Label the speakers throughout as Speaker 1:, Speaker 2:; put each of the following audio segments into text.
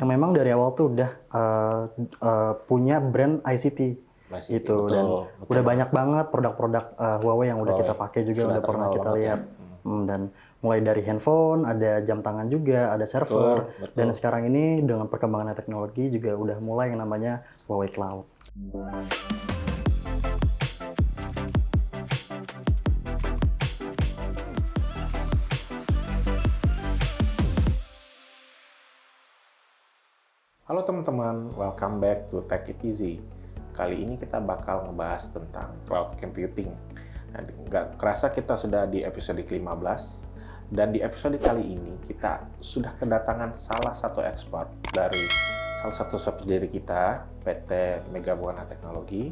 Speaker 1: yang memang dari awal tuh udah punya brand ICT gitu,
Speaker 2: betul,
Speaker 1: dan
Speaker 2: betul.
Speaker 1: udah banyak banget produk-produk Huawei yang udah kita
Speaker 2: Huawei.
Speaker 1: pakai juga,
Speaker 2: Sudah
Speaker 1: udah pernah
Speaker 2: terkenal
Speaker 1: kita
Speaker 2: banget
Speaker 1: lihat. Dan mulai dari handphone, ada jam tangan juga, ada server,
Speaker 2: betul.
Speaker 1: dan sekarang ini dengan perkembangan teknologi juga udah mulai yang namanya Huawei Cloud.
Speaker 2: Halo teman-teman, welcome back to Tech It Easy. Kali ini kita bakal ngebahas tentang cloud computing. Nah, nggak kerasa kita sudah di episode ke-15, dan di episode kali ini kita sudah kedatangan salah satu expert dari salah satu subsidiary kita, PT Mega Buana Teknologi,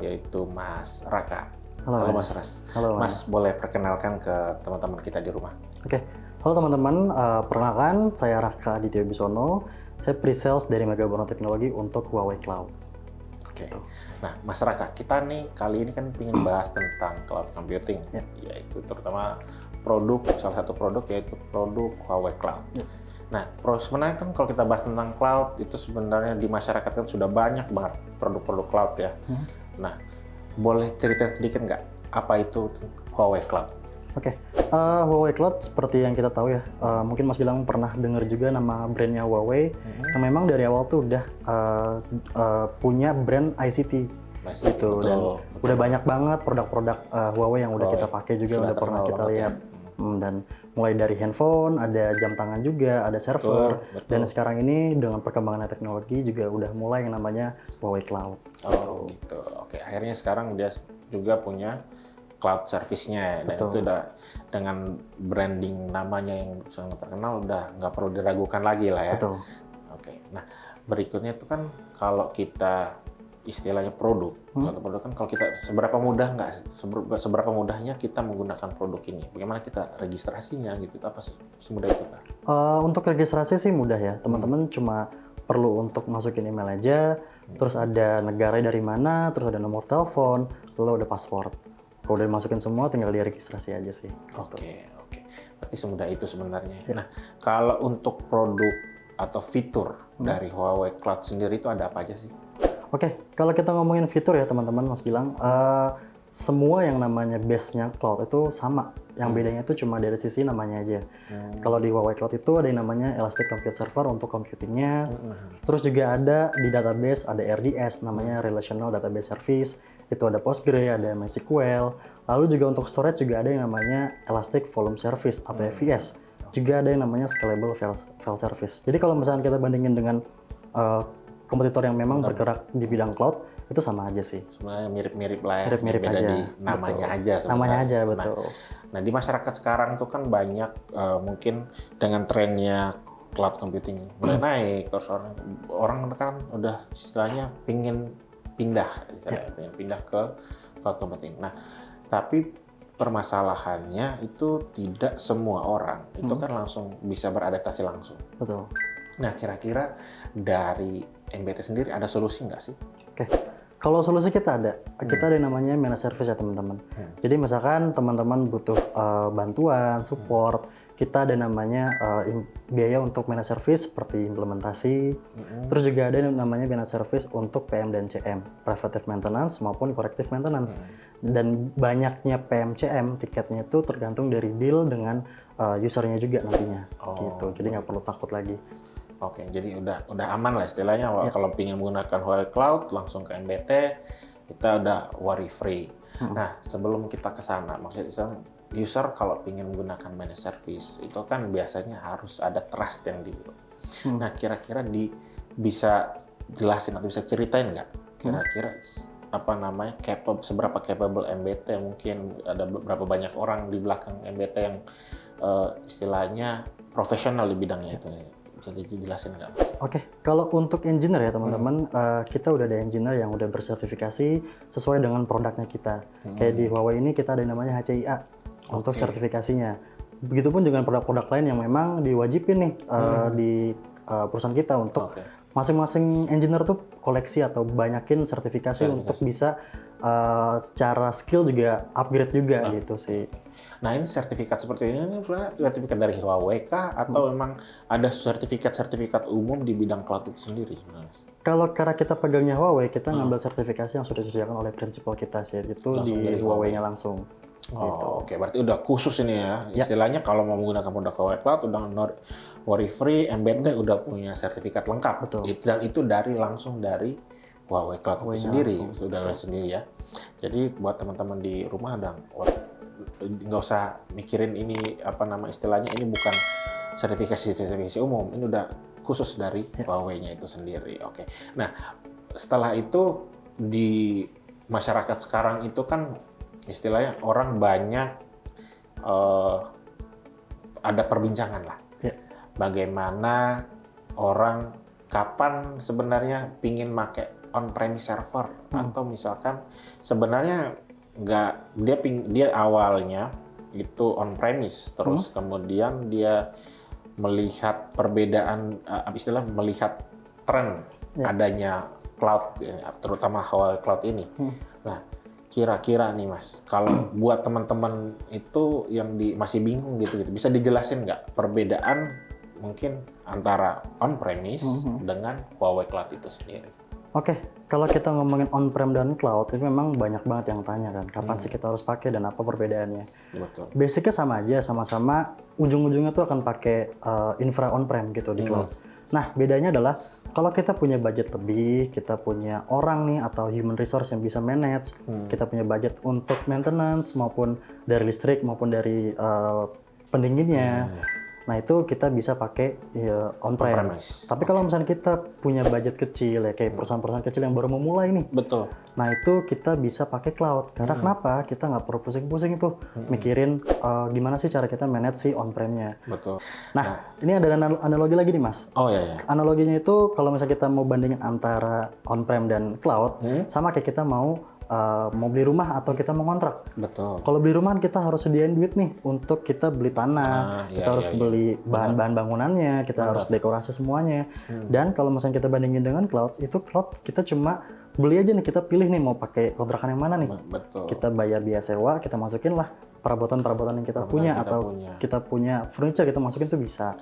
Speaker 2: yaitu Mas Raka. Halo Mas Ras.
Speaker 1: Halo
Speaker 2: Mas, boleh perkenalkan ke teman-teman kita di rumah?
Speaker 1: Oke, halo teman-teman, perkenalkan saya Raka Aditya Bisono. Saya pre-sales dari Mega Buana Teknologi untuk Huawei Cloud.
Speaker 2: Oke. Nah, Mas Raka, kita nih kali ini kan ingin bahas tentang cloud computing, yaitu terutama salah satu produk yaitu produk Huawei Cloud. Nah, sebenarnya kan kalau kita bahas tentang cloud, itu sebenarnya di masyarakat kan sudah banyak banget produk-produk cloud ya. Nah, boleh ceritain sedikit nggak apa itu Huawei Cloud?
Speaker 1: Oke, Huawei Cloud seperti yang kita tahu ya, mungkin Mas Gilang pernah dengar juga nama brandnya Huawei, yang memang dari awal tuh udah punya brand ICT gitu,
Speaker 2: betul,
Speaker 1: dan udah banyak banget produk-produk Huawei yang udah kita pakai juga, udah pernah kita lihat. Dan mulai dari handphone, ada jam tangan juga, ada server, dan sekarang ini dengan perkembangan teknologi juga udah mulai yang namanya Huawei Cloud.
Speaker 2: Oh gitu. Oke, akhirnya sekarang dia juga punya cloud service-nya, dan itu udah dengan branding namanya yang sangat terkenal, udah nggak perlu diragukan lagi lah ya.
Speaker 1: Betul.
Speaker 2: Oke, nah berikutnya itu kan kalau kita istilahnya produk, suatu produk kan kalau kita seberapa mudahnya kita menggunakan produk ini, bagaimana kita registrasinya gitu, apa semudah itu Pak?
Speaker 1: Untuk registrasi sih mudah ya, teman-teman cuma perlu untuk masukin email aja, terus ada negara dari mana, terus ada nomor telepon, lalu ada password. Kalau udah dimasukin semua, tinggal diregistrasi aja sih.
Speaker 2: Oke. Berarti semudah itu sebenarnya. Nah, kalau untuk produk atau fitur dari Huawei Cloud sendiri itu ada apa aja sih?
Speaker 1: Oke, kalau kita ngomongin fitur ya teman-teman, Mas Gilang, semua yang namanya base-nya cloud itu sama. Yang bedanya itu cuma dari sisi namanya aja. Kalau di Huawei Cloud itu ada yang namanya Elastic Compute Server untuk computingnya. Terus juga ada di database, ada RDS, namanya Relational Database Service. Itu ada Postgre, ada MySQL. Lalu juga untuk storage juga ada yang namanya Elastic Volume Service atau EVS. Juga ada yang namanya Scalable File Service. Jadi kalau misalnya kita bandingin dengan kompetitor yang memang bergerak di bidang cloud, itu sama aja sih.
Speaker 2: Sebenarnya mirip-mirip lah ya.
Speaker 1: Mirip-mirip
Speaker 2: beda
Speaker 1: aja.
Speaker 2: di namanya aja sebenarnya.
Speaker 1: Namanya aja, betul.
Speaker 2: Nah, di masyarakat sekarang tuh kan banyak mungkin dengan trennya cloud computing mulai naik, terus orang kan udah istilahnya pengen pindah ke cloud computing. Nah, tapi permasalahannya itu tidak semua orang itu kan langsung bisa beradaptasi langsung.
Speaker 1: Betul.
Speaker 2: Nah, kira-kira dari MBT sendiri ada solusi nggak sih?
Speaker 1: Oke, kalau solusi kita ada yang namanya managed service ya teman-teman. Jadi misalkan teman-teman butuh bantuan, support, kita ada namanya biaya untuk managed service seperti implementasi. Terus juga ada yang namanya managed service untuk PM dan CM, preventive maintenance maupun corrective maintenance. Dan banyaknya PMCM tiketnya itu tergantung dari deal dengan usernya juga nantinya. Gitu. Jadi nggak perlu takut lagi.
Speaker 2: Oke, jadi udah aman lah istilahnya. Kalau ingin menggunakan Huawei Cloud langsung ke MBT, kita udah worry free. Nah, sebelum kita ke sana, maksudnya user kalau ingin menggunakan managed service itu kan biasanya harus ada trust yang dibuat. Nah, kira-kira bisa jelasin atau bisa ceritain nggak? Kira-kira apa namanya seberapa capable MBT, mungkin ada beberapa banyak orang di belakang MBT yang istilahnya profesional di bidangnya itu. Bisa dijelasin nggak, Mas?
Speaker 1: Oke, kalau untuk engineer ya teman-teman, kita udah ada engineer yang udah bersertifikasi sesuai dengan produknya kita. Kayak di Huawei ini kita ada yang namanya HCIA untuk sertifikasinya. Begitupun dengan produk-produk lain yang memang diwajibin nih di perusahaan kita untuk masing-masing engineer tuh koleksi atau banyakin sertifikasi untuk bisa secara skill juga upgrade juga gitu sih.
Speaker 2: Nah ini sertifikat seperti ini sebenarnya sertifikat dari Huawei kah atau memang ada sertifikat umum di bidang cloud itu sendiri sebenarnya?
Speaker 1: Kalau karena kita pegangnya Huawei, kita ngambil sertifikasi yang sudah disediakan oleh prinsipal kita sih, itu
Speaker 2: Langsung
Speaker 1: di
Speaker 2: dari
Speaker 1: Huawei-nya langsung.
Speaker 2: Oh, oke. Berarti udah khusus ini ya. Istilahnya kalau mau menggunakan produk Huawei Cloud, udah worry free, MBT udah punya sertifikat lengkap.
Speaker 1: Betul.
Speaker 2: Dan itu langsung dari Huawei Cloud itu sendiri, sudah sendiri ya. Jadi buat teman-teman di rumah nggak usah mikirin ini istilahnya, ini bukan sertifikasi umum, ini udah khusus dari Huawei-nya itu sendiri. Oke. Nah, setelah itu di masyarakat sekarang itu kan istilahnya orang banyak ada perbincangan lah. Bagaimana kapan sebenarnya pingin pakai on-premise server atau misalkan sebenarnya dia awalnya itu on-premise terus kemudian dia melihat perbedaan melihat tren adanya cloud terutama Huawei Cloud ini. Nah, kira-kira nih Mas, kalau buat teman-teman itu yang masih bingung gitu bisa dijelasin nggak perbedaan mungkin antara on-premise dengan Huawei Cloud itu sendiri?
Speaker 1: Oke, kalau kita ngomongin on-prem dan cloud, itu memang banyak banget yang tanya kan, kapan sih kita harus pakai dan apa perbedaannya.
Speaker 2: Betul.
Speaker 1: Basicnya sama aja, sama-sama ujung-ujungnya tuh akan pakai infra on-prem gitu di cloud. Nah, bedanya adalah kalau kita punya budget lebih, kita punya orang nih atau human resource yang bisa manage, kita punya budget untuk maintenance maupun dari listrik maupun dari pendinginnya. Nah, itu kita bisa pakai on-prem. Tapi kalau misalnya kita punya budget kecil ya, kayak perusahaan-perusahaan kecil yang baru memulai nih.
Speaker 2: Betul.
Speaker 1: Nah, itu kita bisa pakai cloud. Karena kenapa? Kita nggak perlu pusing-pusing itu mikirin gimana sih cara kita manage si on-premnya.
Speaker 2: Betul.
Speaker 1: Nah, ini ada analogi lagi nih, Mas.
Speaker 2: Oh iya.
Speaker 1: Analoginya itu kalau misalnya kita mau bandingin antara on-prem dan cloud, sama kayak kita mau beli rumah atau kita mau kontrak.
Speaker 2: Betul.
Speaker 1: Kalau beli rumah kita harus sediain duit nih untuk kita beli tanah, kita harus beli bahan-bahan bangunannya, kita harus dekorasi semuanya. Dan kalau misalnya kita bandingin dengan cloud, itu cloud kita cuma beli aja nih, kita pilih nih mau pakai kontrakan yang mana nih.
Speaker 2: Betul.
Speaker 1: Kita bayar biaya sewa, kita masukin lah perabotan-perabotan yang kita punya atau kita punya furniture kita masukin tuh bisa.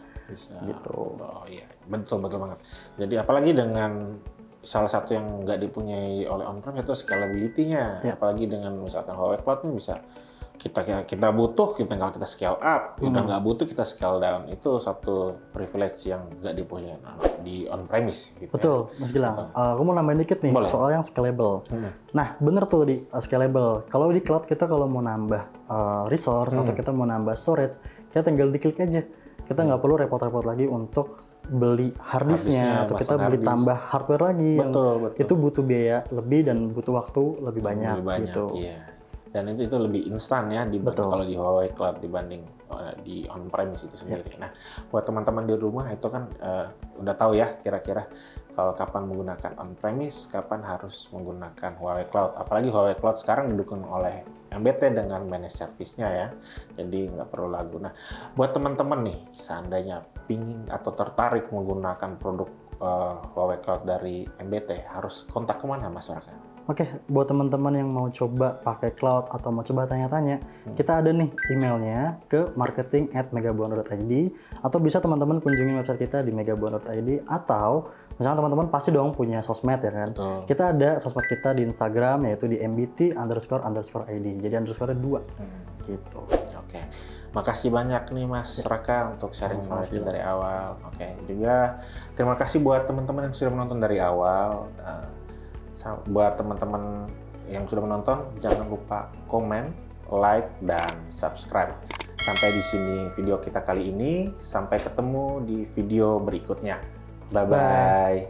Speaker 1: Gitu.
Speaker 2: Oh iya, betul banget. Jadi apalagi dengan salah satu yang nggak dipunyai oleh on-prem itu scalability-nya. Apalagi dengan misalkan Huawei Cloud ini bisa kita butuh, tinggal kita scale up. Udah nggak butuh kita scale down. Itu satu privilege yang nggak dipunyai di on-premise. Gitu.
Speaker 1: Betul, Mas Gilang. Aku mau nambahin dikit nih soal yang scalable. Nah, bener tuh di scalable. Kalau di cloud kita kalau mau nambah resource atau kita mau nambah storage, kita tinggal diklik aja. Kita nggak perlu repot-repot lagi untuk beli harddisknya atau kita beli tambah hardware lagi.
Speaker 2: Betul.
Speaker 1: Itu butuh biaya lebih dan butuh waktu lebih banyak gitu.
Speaker 2: Iya. Dan itu lebih instan ya kalau di Huawei Cloud dibanding di on-premise itu sendiri. Nah, buat teman-teman di rumah itu kan udah tahu ya kira-kira kalau kapan menggunakan on-premise, kapan harus menggunakan Huawei Cloud. Apalagi Huawei Cloud sekarang didukung oleh MBT dengan managed service-nya ya, jadi nggak perlu ragu. Nah, buat teman-teman nih, seandainya pingin atau tertarik menggunakan produk Huawei Cloud dari MBT, harus kontak kemana Mas Raka?
Speaker 1: Oke, buat teman-teman yang mau coba pakai cloud atau mau coba tanya-tanya, kita ada nih emailnya ke marketing@megabuana.id atau bisa teman-teman kunjungi website kita di megabuana.id atau misalnya teman-teman pasti dong punya sosmed ya kan.
Speaker 2: Betul.
Speaker 1: Kita ada sosmed kita di Instagram yaitu di mbt__id. Jadi underscore-nya 2. Gitu.
Speaker 2: Oke. Makasih banyak nih Mas Raka untuk sharing knowledge dari awal. Oke. Juga terima kasih buat teman-teman yang sudah menonton dari awal. Buat teman-teman yang sudah menonton, jangan lupa komen, like, dan subscribe. Sampai di sini video kita kali ini. Sampai ketemu di video berikutnya. Bye-bye.